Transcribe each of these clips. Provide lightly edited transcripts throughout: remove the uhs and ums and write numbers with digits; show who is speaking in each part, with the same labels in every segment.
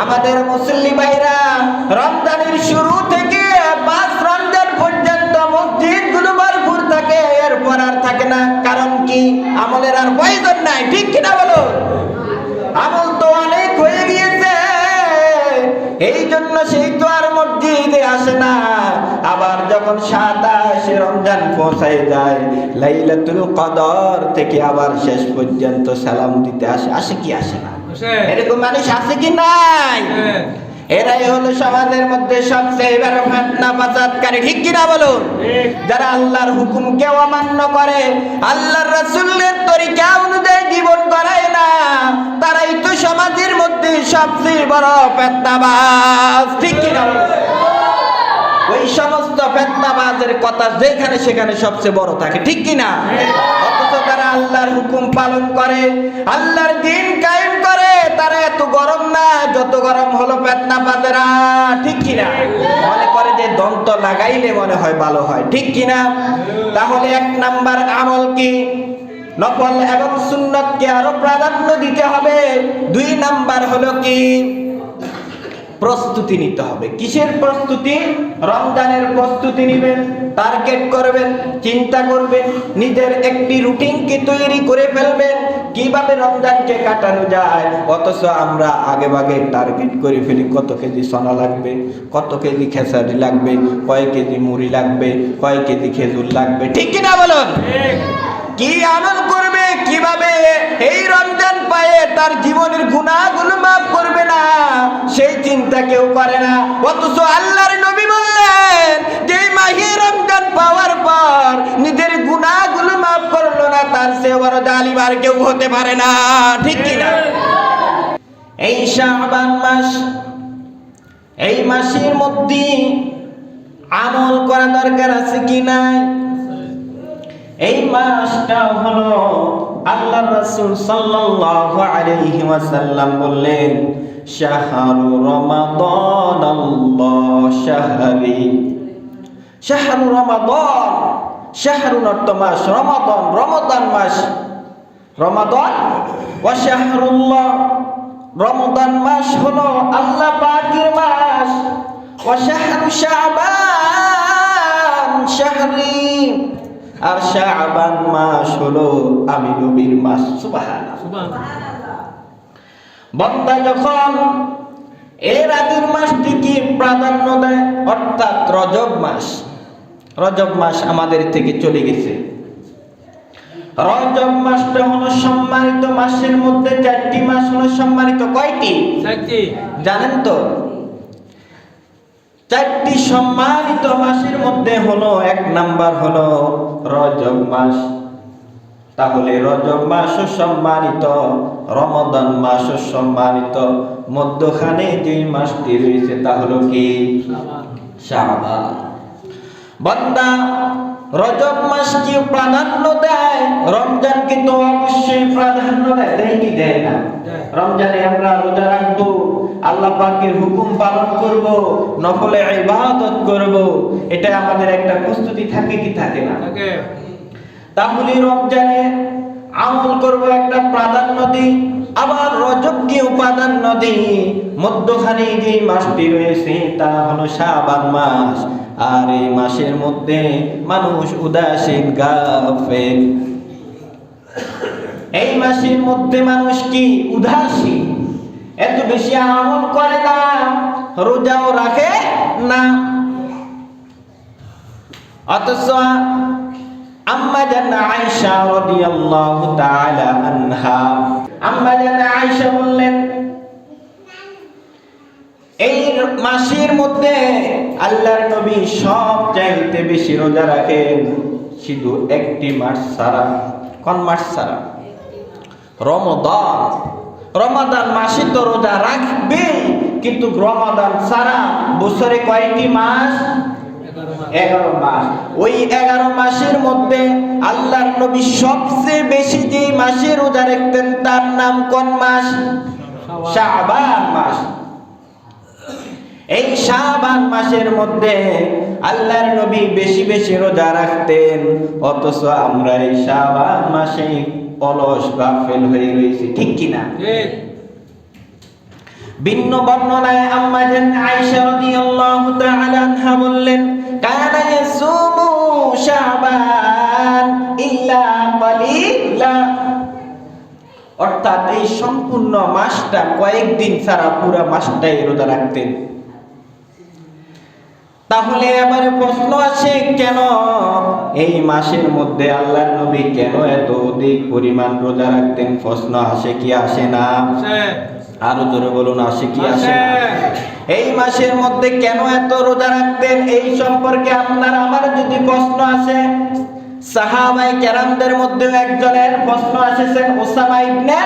Speaker 1: আমাদের মুসল্লি ভাইরা রমজানের শুরু থেকে 5 রমজান পর্যন্ত মসজিদগুলো ভরপুর থাকে, এরপর আর থাকে না। কারণ কি? আমলের আর প্রয়োজন নাই, ঠিক কিনা বলো? আমল তো অনেক হয়ে গিয়েছে, এই জন্য সেই তো আর মসজিদে আসে না। আবার যখন 27 রমজান পৌঁছায় যায়, লাইলাতুল কদর থেকে আবার শেষ পর্যন্ত সালাম দিতে আসে। আসে কি আসে না? এরকম মানুষ আছে কি নাই? এরাই হলো সমাজের মধ্যে সবচেয়ে বড় ফিতনা ফাসাদকারী, ঠিক কিনা বলুন? যারা আল্লাহর হুকুমকে অমান্য করে, আল্লাহর রাসূলের তরিকা অনুযায়ী জীবন গড়ায় না, তারাই তো সমাজের মধ্যে সবচেয়ে বড় ফিতনাবাজ, ঠিক কিনা বলুন? ওই সমস্ত ফিতনাবাজের কথা যেখানে সেখানে সবচেয়ে বড় থাকে, ঠিক কিনা? অথচ তারা আল্লাহর হুকুম পালন করে, আল্লাহর দ্বীন কায়েম করে, তারা এত গরম না যত গরম হলো ফিতনাবাজেরা, ঠিক কিনা? মনে করে যে দন্ত লাগাইলে মনে হয় ভালো হয়, ঠিক কিনা? তাহলে 1 নাম্বার আমল কি? নফল এবং সুন্নতকে আরো প্রাধান্য দিতে হবে। 2 নাম্বার হলো কি? প্রস্তুতি নিতে হবে। কিসের প্রস্তুতি? রমজানের প্রস্তুতি নেবেন, টার্গেট করবেন, চিন্তা করবেন, নিজের একটি রুটিনকে তৈরি করে ফেলবেন কিভাবে রমজানকে কাটানো যায়। অথচ আমরা আগে ভাগে টার্গেট করে ফেলি, কত কেজি সোনা লাগবে, কত কেজি খেসারি লাগবে, কয় কেজি মুড়ি লাগবে, কয় কেজি খেজুর লাগবে, ঠিক কিনা বলুন? কি আমল করবে, কিভাবে এই রমজান পায়ে তার জীবনের গুনাহগুলো মাফ করবে না, সেই চিন্তা কেউ করে না। অথচ আল্লাহর নবী বললেন যে মাহে রমজান পাওয়ার পর নিজের গুনাহগুলো মাফ করলো না, তার চেয়ে বড় জালিম আর কেউ হতে পারে না, ঠিক কিনা? এই শাবান মাস, এই মাসের মধ্যে আমল করা দরকার আছে কি নাই? এই মাসটা হলো আল্লাহর রাসূল সাল্লাল্লাহু আলাইহি ওয়াসাল্লাম বললেন, শাহরু রমাদান আল্লাহ শাহরি। শাহরু রমাদান, শাহরু অর্থ মাস, রমাদান রমাদান মাস, রমাদান ওয়া শাহরুল্লাহ, রমাদান মাস হলো আল্লাহ পাকের মাস, ওয়া শাহরু শাবান শাহরি, আর শাবান মাস হলো আমি নবীর মাস। সুবহানাল্লাহ, সুবহানাল্লাহ। বান্দা যখন এর আগের মাসটিকে প্রাধান্য দেয়, অর্থাৎ রজব মাস, রজব মাস আমাদের থেকে চলে গেছে। রজব মাসটা হলো সম্মানিত মাসের মধ্যে 4টি মাস হলো সম্মানিত। কয়টি? 4টি। জানেন তো? 4টি সম্মানিত মাসের মধ্যে হলো 1 নাম্বার হলো রজব মাস। তাহলে রজব মাসও সম্মানিত, রমাদান মাসও সম্মানিত, মধ্যখানে যে মাসটি রয়েছে তা হলো কি? শাবান। বান্দা রজব মাসকে প্রাধান্য দেয়, রমজানকে তো অবশ্যই প্রাধান্য দেয়, দেয় কি দেয় না? রমজানে আমরা রোজা রাখবো, আল্লাহ পাকের হুকুম পালন করব, নফলে ইবাদত করব, এটা আমাদের একটা প্রস্তুতি থাকে কি থাকে না? থাকে। তাহলে রমজানে আমল করব, একটা প্রাধান্য দিই, আবার রজবকেও প্রাধান্য দিই, মধ্যখানে যে মাসটি রয়েছে তা হলো শাবান মাস। আর এই মাসের মধ্যে মানুষ উদাসীন, গাফেল। এই মাসের মধ্যে মানুষ কি উদাসীন, এত বেশি আমল করে না, রোজাও রাখে না। অথচ আম্মা জানা আয়েশা রাদিয়াল্লাহু তাআলা আনহা, আম্মা জানা আয়েশা বললেন, এই মাসের মধ্যে আল্লাহর নবী সবচাইতে বেশি রোজা রাখেন, শুধু একটি মাস ছাড়া। কোন মাস ছাড়া? রমাদান। রমাদান মাসে তো রোজা রাখবে, কিন্তু রমাদান ছাড়া বছরে কয়টি মাস? 11 মাস। ওই 11 মাসের মধ্যে আল্লাহর নবী সবচেয়ে বেশি যে মাসে রোজা রাখতেন তার নাম কোন মাস? শাবান মাস। এই শাবান মাসের মধ্যে আল্লাহর নবী বেশি বেশি রোজা রাখতেন, অথচ আমরা এই শাবান মাসে অলস গাফেল হয়ে রয়েছি, ঠিক কিনা? ভিন্ন বর্ণনায় আম্মা জান আয়েশা রাদিয়াল্লাহু তাআলা আনহা বললেন, কানা ইয়াসুমু শাবান ইল্লা কালিলা, অর্থাৎ এই সম্পূর্ণ মাসটা কয়েকদিন ছাড়া পুরো মাসটাই রোজা রাখতেন। তাহলে এবারে প্রশ্ন আসে, কেন এই মাসের মধ্যে আল্লাহর নবী কেন এত অধিক পরিমাণ রোজা রাখতেন? প্রশ্ন আসে কি আসে না? আরো জোরে বলুন, আসে কি আসে না? এই মাসের মধ্যে কেন এত রোজা রাখতেন এই সম্পর্কে আপনার আমার যদি প্রশ্ন আসে, সাহাবায়ে কেরামদের মধ্যে একজনের প্রশ্ন এসেছেন, ওসামা ইবনে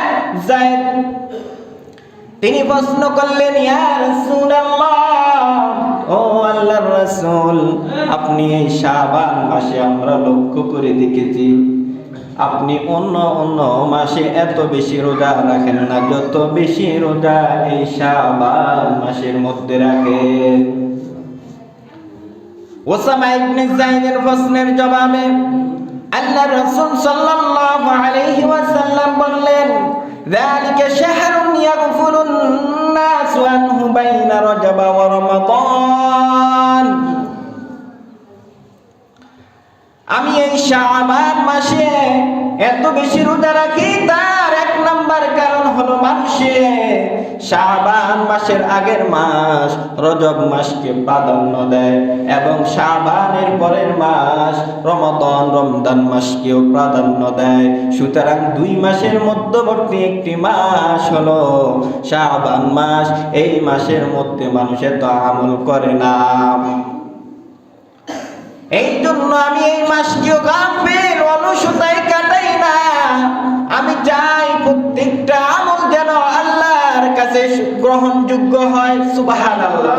Speaker 1: যায়েদ। তিনি প্রশ্ন করলেন, ইয়া রাসূলুল্লাহ, ও আল্লাহর রাসূল, আপনি এই শাবান মাসে আমরা লক্ষ্য করে দেখেছি আপনি অন্য অন্য মাসে এত বেশি রোজা রাখেন না, যত বেশি রোজা এই শাবান মাসের মধ্যে রাখেন। ওসামা ইবনে যায়েদের প্রশ্নের জবাবে আল্লাহর রাসূল সাল্লাল্লাহু আলাইহি ওয়াসাল্লাম বললেন, যালিকা শাহরুন ইয়াগফুলুন নাসু আনহু বাইনা রজব ওয়া রমাদান। আমি এই শাবান মাসে এত বেশি রোজা রাখি, তার এক নাম্বার কারণ হলো মানুষে শাবান মাসের আগের মাস রজব মাসকে প্রাধান্য দেয় এবং শাবানের পরের মাস রমজান মাসকেও প্রাধান্য দেয়। সুতরাং 2 মাসের মধ্যবর্তী একটি মাস হলো শাবান মাস। এই মাসের মধ্যে মানুষ তো আমল করে না, এই জন্য আমি এই মাসকেও গাফিল অলসতায় কাটাই না। আমি চাই প্রত্যেকটা আমল যেন আল্লাহর কাছে গ্রহণযোগ্য হয়। সুবহানাল্লাহ।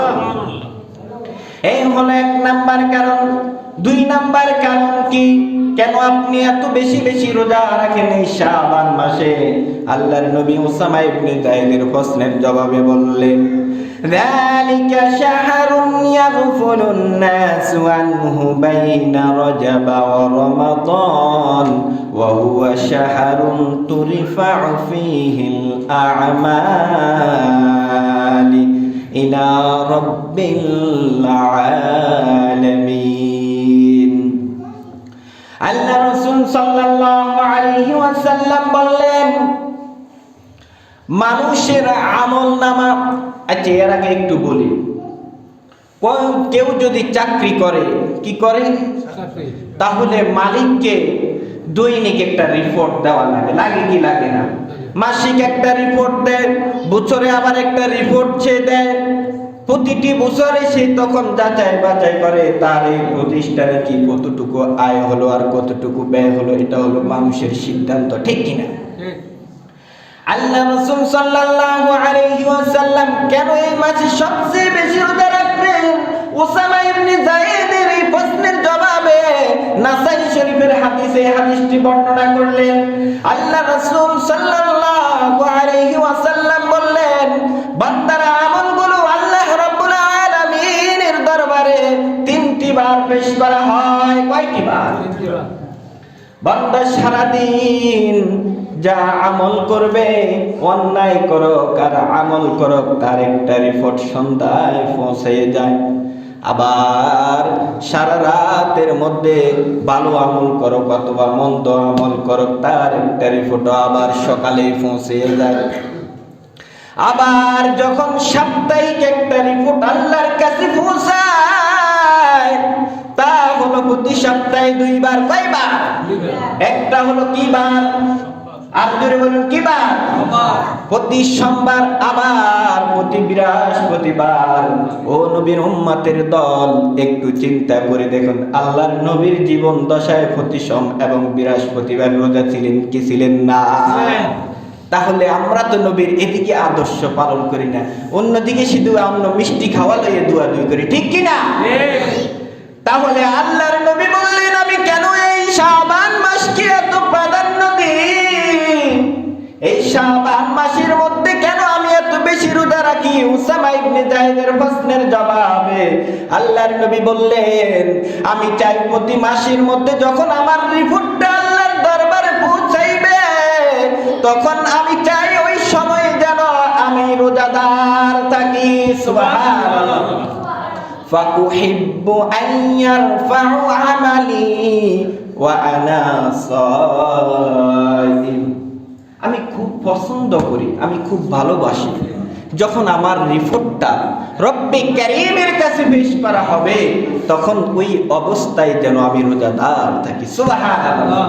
Speaker 1: এই হলো 1 নাম্বার কারণ। 2 নাম্বার কারণ কি, কেন আপনি এত বেশি বেশি রোজা রাখেন এই শাবান মাসে? আল্লাহর নবী ওসামা ইবনে যায়েদের প্রশ্নের জবাবে বললেন, যালিকা শাহরুন ইয়াগফুলুন নাসু আনহু বাইনা রজব ওয়া রমাদান ওয়া হুয়া শাহরুন তুরফাউ ফীহিল আ'মালি ইলা রাব্বিল আলামিন। আল্লাহ রাসূল সাল্লাল্লাহু আলাইহি ওয়াসাল্লাম বললেন, মানুষের আমলনামা, আচ্ছা এর আগে একটু বলি, কেউ যদি চাকরি করে, কি করে, তাহলে মালিককে দৈনিক একটা রিপোর্ট দেওয়া লাগে, লাগে কি লাগে না? মাসিক একটা রিপোর্ট দেয়, বছরে আবার একটা রিপোর্ট সে দেয়। প্রতিটি বছরে সে তখন যাচাই বাছাই করে তার এই প্রতিষ্ঠানে কি কতটুকু আয় হলো আর কতটুকু ব্যয় হলো। এটা হলো মানুষের সিদ্ধান্ত, ঠিক কিনা? আল্লাহ রাসূল সাল্লাল্লাহু আলাইহি ওয়াসাল্লাম কেন এই মাসে সবচেয়ে বেশি রোজা রাখতেন? ওসামা ইবনে যায়েদের এই প্রশ্নের জবাবে নাসাই শরীফের হাদিসে হাদিসটি বর্ণনা করলেন। আল্লাহ রাসূল সাল্লাল্লাহু আলাইহি ওয়াসাল্লাম বললেন, বান্দার আমলগুলো আল্লাহ রাব্বুল আলামিনের দরবারে 3টি বার পেশ করা হয়। কয়টি বার? 3টি বার। বান্দা সারাদিন যা আমল করবে, অন্যায় করুক আর আমল করুক, তার একটা রিপোর্ট সন্ধ্যায় পৌঁছে যায়। আবার সারা রাতের মধ্যে ভালো আমল করুক অথবা মন্দ আমল করুক, তার একটা রিপোর্ট আবার সকালে পৌঁছে যায়। আবার যখন সাপ্তাহিক একটা রিপোর্ট আল্লাহর কাছে পৌঁছায়, তা হলো প্রতি সপ্তাহে 2 বার। কয়বার? একটা হলো কি বার? আর জোরে বলুন, কি বার? প্রতি সোমবার, আবার প্রতি বৃহস্পতিবার। ও নবীর উম্মতের দল, একটু চিন্তা করে দেখুন, আল্লাহর নবীর জীবন দশায় প্রতি সোম এবং বৃহস্পতিবার রোজা ছিলেন কি ছিলেন না? তাহলে আমরা তো নবীর এদিকে আদর্শ পালন করি না, অন্যদিকে শুধু আমরা মিষ্টি খাওয়া লইয়ে দুয়াদুই করি, ঠিক কিনা? তাহলে আল্লাহর নবী বললেন, আমি কেন এই শাবান মাসকে এত প্রাধান্য দিই? এই শাবান মাসের মধ্যে কেন আমি এত বেশি রোজা রাখি? ওসামা ইবনে যায়েদের প্রশ্নের জবাবে আল্লাহর নবী বললেন, আমি চাই প্রতি মাসের মধ্যে যখন আমার রিপোর্টটা আল্লাহর দরবারে পৌঁছাইবে, তখন আমি চাই ওই সময় যেন আমি রোজাদার আমালি সুবহানাল্লাহ ফাউহিব্বু আন ইয়ারফাউ আমালি ওয়া আনা সাইম। আমি খুব পছন্দ করি, আমি খুব ভালোবাসি যখন আমার রিপোর্টটা রব্বে কারীমের কাছে পেশ করা হবে, তখন ওই অবস্থায় যেন আমি রোজাদার থাকি। সুবহানাল্লাহ।